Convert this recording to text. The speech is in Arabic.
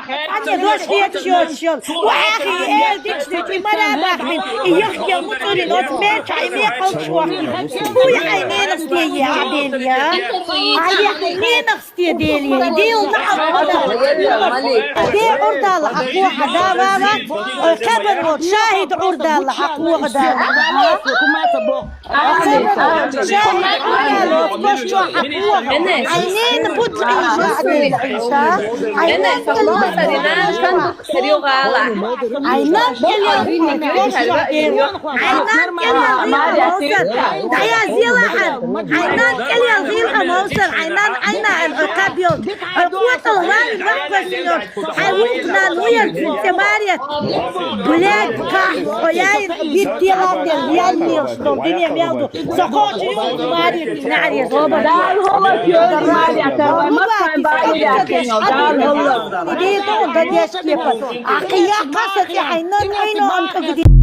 أنا دوس فيك شو وأخي ديك ستي مرة باخمن يخي مطولي لوت ميت عيني قوم شو ويا عيني نفسي يا عديليا هاي عيني نفسي ديلي ديل نعم دي عرضة الحقوق هذا بابا كبر شاهد عرضة الحقوق هذا شاهد عرضة مش حقوق عينين بوت عيشة عينين كلمة سريو غالع عينان كلمة يا زيلحن عينان كلمة زيلحن موصل عينان عينا العقابيون قوة الغالي بحبسيون حيوقنا نويا سماريا بلاد كاح وياي بيتي رابي الريال ميوشنو دنيا ميوشنو سقوط يوم ماريا نعريا صوبة دال هو كيو ماريا كوي مكان بايا كينو دال هو دي دون دي سكيبا أخي يا قصتي عينان عينو أنت